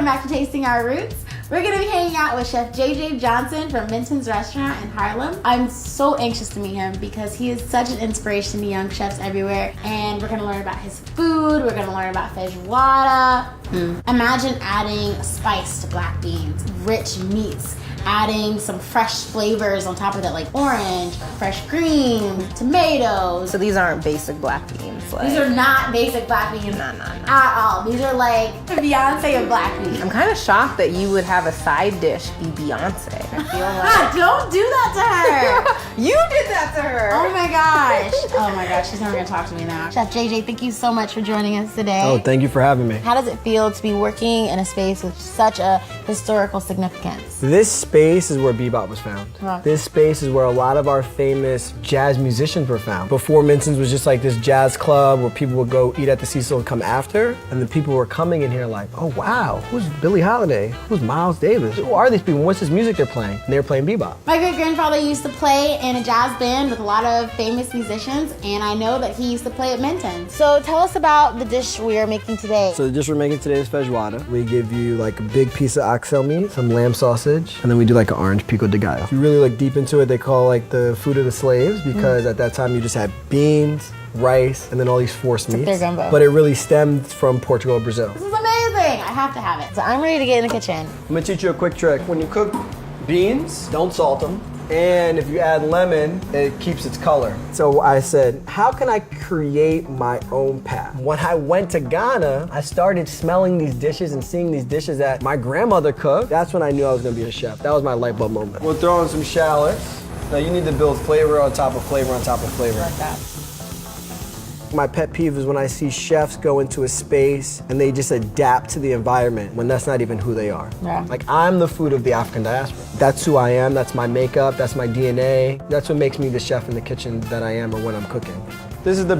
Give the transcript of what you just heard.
welcome back to Tasting Our Roots. We're gonna be hanging out with Chef JJ Johnson from Minton's restaurant in Harlem. I'm so anxious to meet him because he is such an inspiration to young chefs everywhere. And we're gonna learn about his food, we're gonna learn about feijoada. Imagine adding spice to black beans, rich meats, adding some fresh flavors on top of it, like orange, fresh green, tomatoes. So these aren't basic black beans. These are not basic black beans at all. These are like Beyonce of black beans. I'm kind of shocked that you would have a side dish be Beyonce. I feel like don't do that to her. you did that to her. Oh my gosh. Oh my gosh, she's never gonna talk to me now. Chef JJ, thank you so much for joining us today. Oh, thank you for having me. How does it feel to be working in a space with such a historical significance? This space is where bebop was found. Huh. This space is where a lot of our famous jazz musicians were found. Before Minton's was just like this jazz club where people would go eat at the Cecil and come after, and the people were coming in here like, oh wow, who's Billie Holiday? Who's Miles Davis? Who are these people? What's this music they're playing? And they were playing bebop. My great-grandfather used to play in a jazz band with a lot of famous musicians, and I know that he used to play at Minton. So tell us about the dish we are making today. So the dish we're making today is feijoada. We give you like a big piece of oxtail meat, some lamb sausage, and then we do like an orange pico de gallo. If you really look deep into it, they call like the food of the slaves because at that time you just had beans, rice, and then all these forced meats. their gumbo. But it really stemmed from Portugal or Brazil. This is amazing. I have to have it. So I'm ready to get in the kitchen. I'm gonna teach you a quick trick. When you cook beans, don't salt them. And if you add lemon, it keeps its color. So I said, how can I create my own path? When I went to Ghana, I started smelling these dishes and seeing these dishes that my grandmother cooked. That's when I knew I was gonna be a chef. That was my light bulb moment. We'll throw in some shallots. Now you need to build flavor on top of flavor on top of flavor. Like that. My pet peeve is when I see chefs go into a space and they just adapt to the environment when that's not even who they are. Yeah. Like, I'm the food of the African diaspora. That's who I am, that's my makeup, that's my DNA. That's what makes me the chef in the kitchen that I am or when I'm cooking. This is the